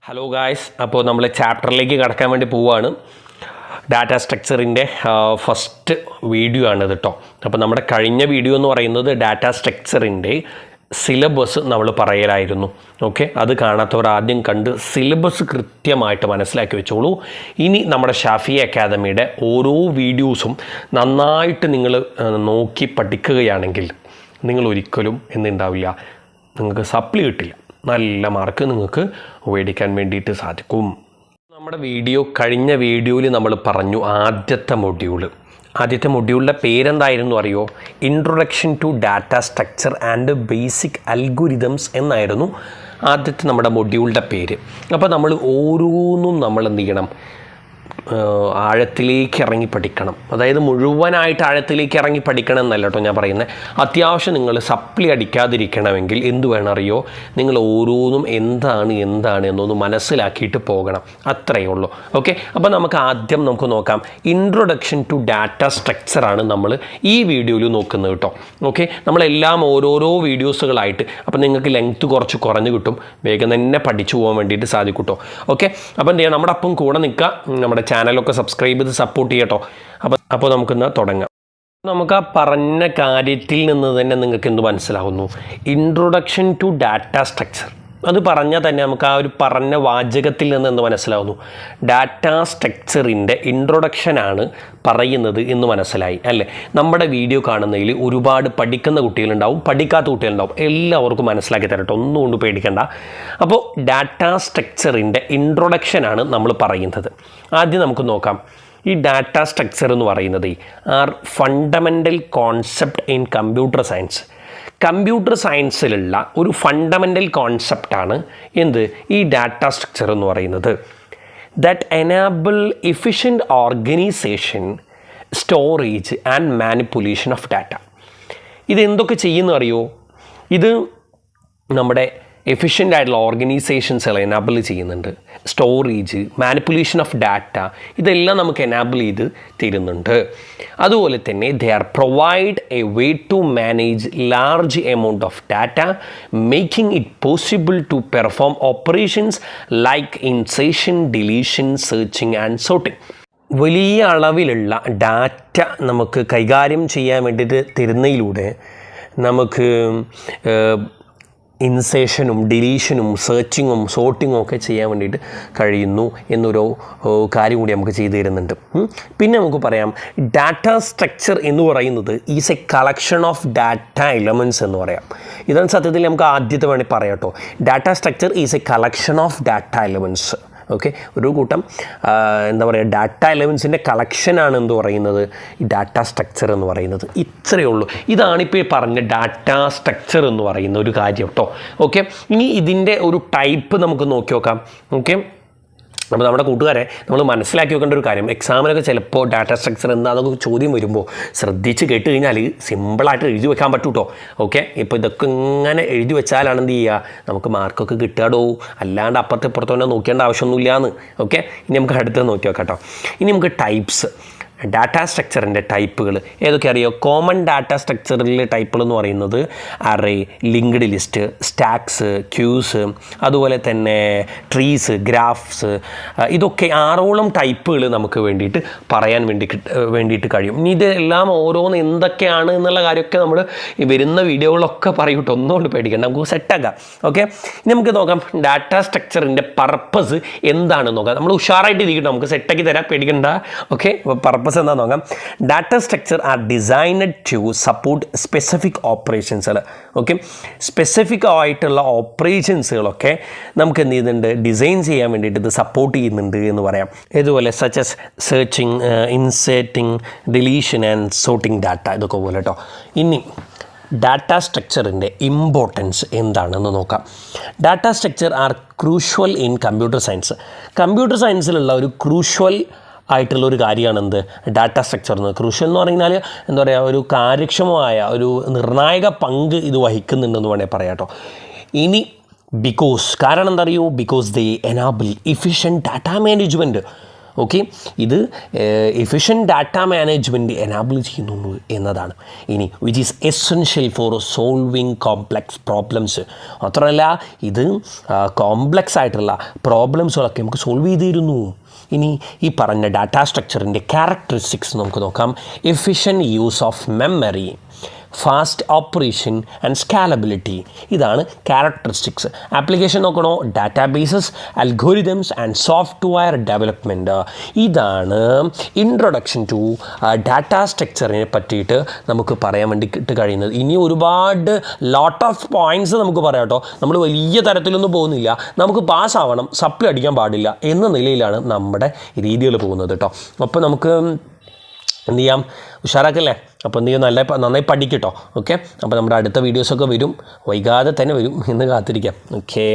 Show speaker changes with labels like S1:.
S1: Hello guys, അപ്പോൾ നമ്മൾ ചാപ്റ്ററിലേക്ക് കടക്കാൻ വേണ്ടി പോവുകയാണ്. ഡാറ്റ സ്ട്രക്ചറിൻ്റെ ഫസ്റ്റ് വീഡിയോ ആണ് ഇത് കേട്ടോ. അപ്പോൾ നമ്മുടെ കഴിഞ്ഞ വീഡിയോ എന്ന് പറയുന്നത് ഡാറ്റ സ്ട്രക്ചറിൻ്റെ സിലബസ് നമ്മൾ പറയലായിരുന്നു. ഓക്കെ, അത് കാണാത്തവർ ആദ്യം കണ്ട് സിലബസ് കൃത്യമായിട്ട് മനസ്സിലാക്കി വെച്ചോളൂ. ഇനി നമ്മുടെ ഷാഫി അക്കാദമിയുടെ ഓരോ വീഡിയോസും നന്നായിട്ട് നിങ്ങൾ നോക്കി പഠിക്കുകയാണെങ്കിൽ നിങ്ങൾ ഒരിക്കലും എന്തുണ്ടാവില്ല, നിങ്ങൾക്ക് സപ്ലി കിട്ടില്ല, നല്ല മാർക്ക് നിങ്ങൾക്ക് മേടിക്കാൻ വേണ്ടിയിട്ട് സാധിക്കും. നമ്മുടെ കഴിഞ്ഞ വീഡിയോയിൽ നമ്മൾ പറഞ്ഞു ആദ്യത്തെ മൊഡ്യൂളിൻ്റെ പേരെന്തായിരുന്നു അറിയോ? Introduction to data structure and basic algorithms എന്നായിരുന്നു ആദ്യത്തെ നമ്മുടെ മൊഡ്യൂളിൻ്റെ പേര്. അപ്പോൾ നമ്മൾ ഓരോന്നും നമ്മൾ എന്ത് ചെയ്യണം, ആഴത്തിലേക്ക് ഇറങ്ങി പഠിക്കണം. അതായത് മുഴുവനായിട്ട് ആഴത്തിലേക്ക് ഇറങ്ങി പഠിക്കണം എന്നല്ല കേട്ടോ ഞാൻ പറയുന്നത്. അത്യാവശ്യം നിങ്ങൾ സപ്ലി അടിക്കാതിരിക്കണമെങ്കിൽ എന്ത് വേണം അറിയോ, നിങ്ങൾ ഓരോന്നും എന്താണ് എന്നൊന്ന് മനസ്സിലാക്കിയിട്ട് പോകണം, അത്രയേ ഉള്ളൂ. ഓക്കെ, അപ്പോൾ നമുക്ക് നോക്കാം. ഇൻട്രൊഡക്ഷൻ ടു ഡാറ്റ സ്ട്രക്ചറാണ് നമ്മൾ ഈ വീഡിയോയിൽ നോക്കുന്നത് കേട്ടോ. ഓക്കെ, നമ്മളെല്ലാം ഓരോരോ വീഡിയോസുകളായിട്ട്, അപ്പോൾ നിങ്ങൾക്ക് ലെങ്ത്ത് കുറച്ച് കുറഞ്ഞ് കിട്ടും, വേഗം തന്നെ പഠിച്ചു പോകാൻ വേണ്ടിയിട്ട് സാധിക്കും കേട്ടോ. ഓക്കെ, അപ്പോൾ എന്ത് ചെയ്യുക, നമ്മുടെ അപ്പം കൂടെ നിൽക്കുക, നമ്മുടെ ചാനലൊക്കെ സബ്സ്ക്രൈബ് ചെയ്ത് സപ്പോർട്ട് ചെയ്യട്ടോ. അപ്പോൾ നമുക്കിന്ന് തുടങ്ങാം. നമുക്ക് ആ പറഞ്ഞ കാര്യത്തിൽ നിന്ന് തന്നെ നിങ്ങൾക്ക് എന്ത് മനസ്സിലാവുന്നു? ഇൻട്രൊഡക്ഷൻ ടു ഡാറ്റ സ്ട്രക്ചർ അത് പറഞ്ഞാൽ തന്നെ നമുക്ക് ആ ഒരു പറഞ്ഞ വാചകത്തിൽ നിന്ന് എന്ത് മനസ്സിലാവുന്നു? ഡാറ്റ സ്ട്രക്ചറിൻ്റെ ഇൻട്രൊഡക്ഷനാണ് പറയുന്നത് എന്ന് മനസ്സിലായി അല്ലേ? നമ്മുടെ വീഡിയോ കാണുന്നതിൽ ഒരുപാട് പഠിക്കുന്ന കുട്ടികളുണ്ടാവും, പഠിക്കാത്ത കുട്ടികളുണ്ടാവും, എല്ലാവർക്കും മനസ്സിലാക്കി തരട്ടെ, ഒന്നും കൊണ്ട് പേടിക്കണ്ട. അപ്പോൾ ഡാറ്റ സ്ട്രക്ചറിൻ്റെ ഇൻട്രൊഡക്ഷനാണ് നമ്മൾ പറയുന്നത്. ആദ്യം നമുക്ക് നോക്കാം. ഈ ഡാറ്റ സ്ട്രക്ചർ എന്ന് പറയുന്നത് are fundamental concept in computer science. Computer സയൻസിലുള്ള ഒരു ഫണ്ടമെൻ്റൽ കോൺസെപ്റ്റാണ് എന്ത്, ഈ ഡാറ്റ സ്ട്രക്ചർ എന്ന് പറയുന്നത്. That enable efficient organisation, storage and manipulation of data. ഇതെന്തൊക്കെ ചെയ്യുന്നു അറിയോ? ഇത് നമ്മുടെ എഫിഷ്യൻ്റ് ആയിട്ടുള്ള ഓർഗനൈസേഷൻസ് എനാബിൾ ചെയ്യുന്നുണ്ട്. സ്റ്റോറേജ്, മാനിപ്പുലേഷൻ ഓഫ് ഡാറ്റ, ഇതെല്ലാം നമുക്ക് എനാബിൾ ചെയ്ത് തരുന്നുണ്ട്. അതുപോലെ തന്നെ they are provide a way to manage large amount of data, making it possible to perform operations like ഇൻസേഷൻ, deletion, searching and sorting. വലിയ അളവിലുള്ള ഡാറ്റ നമുക്ക് കൈകാര്യം ചെയ്യാൻ വേണ്ടിയിട്ട് തരുന്നതിലൂടെ നമുക്ക് ഇൻസേഷനും ഡിലീഷനും സെർച്ചിങ്ങും സോർട്ടിങ്ങും ഒക്കെ ചെയ്യാൻ വേണ്ടിയിട്ട് കഴിയുന്നു എന്നൊരു കാര്യം കൂടി നമുക്ക് ചെയ്തു തരുന്നുണ്ട്. പിന്നെ നമുക്ക് പറയാം, ഡാറ്റ സ്ട്രക്ചർ എന്ന് പറയുന്നത് is A collection of data elements എന്ന് പറയാം. ഇതാണ് സത്യത്തിൽ നമുക്ക് ആദ്യത്തെ വേണമെങ്കിൽ പറയാം കേട്ടോ. Data structure is A collection of data elements. Okay, ഒരു കൂട്ടം എന്താ പറയുക, ഡാറ്റ എലമെൻസിൻ്റെ കളക്ഷനാണ് എന്ത് പറയുന്നത്, ഈ ഡാറ്റ സ്ട്രക്ചർ എന്ന് പറയുന്നത്. ഇത്രയേ ഉള്ളൂ. ഇതാണിപ്പോൾ ഈ പറഞ്ഞ ഡാറ്റ സ്ട്രക്ചർ എന്ന് പറയുന്ന ഒരു കാര്യം കേട്ടോ. ഓക്കെ, ഇനി ഇതിൻ്റെ ഒരു ടൈപ്പ് നമുക്ക് നോക്കി നോക്കാം. ഓക്കെ, അപ്പോൾ നമ്മുടെ കൂട്ടുകാരെ നമ്മൾ മനസ്സിലാക്കി വെക്കേണ്ട ഒരു കാര്യം, എക്സാമിനൊക്കെ ചിലപ്പോൾ ഡാറ്റ സ്ട്രക്ചർ എന്താണെന്നൊക്കെ ചോദ്യം വരുമ്പോൾ ശ്രദ്ധിച്ച് കേട്ട് കഴിഞ്ഞാൽ സിമ്പിളായിട്ട് എഴുതി വെക്കാൻ പറ്റും കേട്ടോ. ഓക്കെ, ഇപ്പോൾ ഇതൊക്കെ ഇങ്ങനെ എഴുതി വെച്ചാലാണ് എന്ത് ചെയ്യുക, നമുക്ക് മാർക്കൊക്കെ കിട്ടാടോ, അല്ലാണ്ട് അപ്പുറത്തെ ഇപ്പുറത്ത് തന്നെ നോക്കേണ്ട ആവശ്യമൊന്നുമില്ലാന്ന്. ഓക്കെ, ഇനി നമുക്ക് അടുത്തത് നോക്കി വെക്കാം കേട്ടോ. ഇനി നമുക്ക് ടൈപ്സ്, ഡാറ്റ സ്ട്രക്ചറിൻ്റെ ടൈപ്പുകൾ ഏതൊക്കെ അറിയോ? കോമൺ ഡാറ്റ സ്ട്രക്ചറിലെ ടൈപ്പുകൾ എന്ന് പറയുന്നത് array, linked list, stacks, queues, അതുപോലെ തന്നെ ട്രീസ്, ഗ്രാഫ്സ്, ഇതൊക്കെ 6ഓളം ടൈപ്പുകൾ നമുക്ക് പറയാൻ വേണ്ടിയിട്ട് കഴിയും. ഇനി ഇതെല്ലാം ഓരോന്ന് എന്തൊക്കെയാണ് എന്നുള്ള കാര്യമൊക്കെ നമ്മൾ വരുന്ന വീഡിയോകളൊക്കെ പറയും കേട്ടോ, ഒന്നുകൊണ്ട് പേടിക്കണ്ട, നമുക്ക് സെറ്റാക്കാം. ഓക്കെ, ഇനി നമുക്ക് നോക്കാം ഡാറ്റ സ്ട്രക്ചറിൻ്റെ പർപ്പസ് എന്താണെന്ന് നോക്കാം. നമ്മൾ ഉഷാറായിട്ട് ഇരിക്കട്ടോ, നമുക്ക് സെറ്റാക്കി തരാം, പേടിക്കണ്ട. ഓക്കെ, പർപ്പസ് എന്താ നോക്കാം. Data structure are designed to support specific ഓപ്പറേഷൻസുകൾ. ഓക്കെ, സ്പെസിഫിക് ആയിട്ടുള്ള ഓപ്പറേഷൻസുകളൊക്കെ നമുക്ക് എന്ത് ചെയ്യുന്നുണ്ട്, ഡിസൈൻ ചെയ്യാൻ വേണ്ടിയിട്ട് ഇത് സപ്പോർട്ട് ചെയ്യുന്നുണ്ട് എന്ന് പറയാം. ഇതുപോലെ such as searching, inserting, deletion and sorting data, ഇതൊക്കെ പോലെ കേട്ടോ. ഇനി ഡാറ്റ സ്ട്രക്ചറിൻ്റെ ഇമ്പോർട്ടൻസ് എന്താണെന്ന് നോക്കാം. Data structure are crucial in computer science. Computer സയൻസിലുള്ള ഒരു ക്രൂഷ്യൽ ആയിട്ടുള്ളൊരു കാര്യമാണ് എന്ത്, ഡാറ്റ സ്ട്രക്ചർ എന്ന്. ക്രൂഷ്യൽ എന്ന് പറഞ്ഞാൽ എന്താ പറയുക, ഒരു കാര്യക്ഷമമായ ഒരു നിർണായക പങ്ക് ഇത് വഹിക്കുന്നുണ്ടെന്ന് വേണമെങ്കിൽ പറയാം കേട്ടോ. ഇനി കാരണം എന്താ അറിയോ, because they enable efficient data management. Okay, ഇത് എഫിഷ്യൻറ്റ് ഡാറ്റ മാനേജ്മെൻറ്റ് എനാബിൾ ചെയ്യുന്നു എന്നതാണ്. ഇനി which is essential for solving complex problems. മാത്രമല്ല ഇത് കോംപ്ലക്സ് ആയിട്ടുള്ള പ്രോബ്ലംസുകളൊക്കെ നമുക്ക് സോൾവ് ചെയ്ത് തരുന്നു. ഇനി ഈ പറഞ്ഞ ഡാറ്റ സ്ട്രക്ചറിൻ്റെ ക്യാരക്ടറിസ്റ്റിക്സ് നമുക്ക് നോക്കാം. Efficient use of memory, fast operation and സ്കാലബിലിറ്റി. ഇതാണ് ക്യാരക്ടറിസ്റ്റിക്സ്. ആപ്ലിക്കേഷൻ നോക്കണോ, databases, algorithms and software development. ഇതാണ് ഇൻട്രൊഡക്ഷൻ ടു ഡാറ്റ സ്ട്രക്ചറിനെ പറ്റിയിട്ട് നമുക്ക് പറയാൻ വേണ്ടിയിട്ട് കഴിയുന്നത്. ഇനി ഒരുപാട് ലോട്ട് ഓഫ് പോയിൻറ്റ്സ് നമുക്ക് പറയാം കേട്ടോ. നമ്മൾ വലിയ തരത്തിലൊന്നും പോകുന്നില്ല. നമുക്ക് പാസ്സാവണം, സപ്ലി അടിക്കാൻ പാടില്ല എന്ന നിലയിലാണ് നമ്മുടെ രീതികൾ പോകുന്നത് കേട്ടോ. അപ്പോൾ നമുക്ക് എന്ത് ചെയ്യാം, ഉഷാറാക്കല്ലേ? അപ്പോൾ എന്ത് ചെയ്യും, നന്നായി പഠിക്കട്ടോ. ഓക്കെ, അപ്പോൾ നമ്മുടെ അടുത്ത വീഡിയോസൊക്കെ വരും, വൈകാതെ തന്നെ വരും എന്ന് കാത്തിരിക്കാം. ഓക്കേ.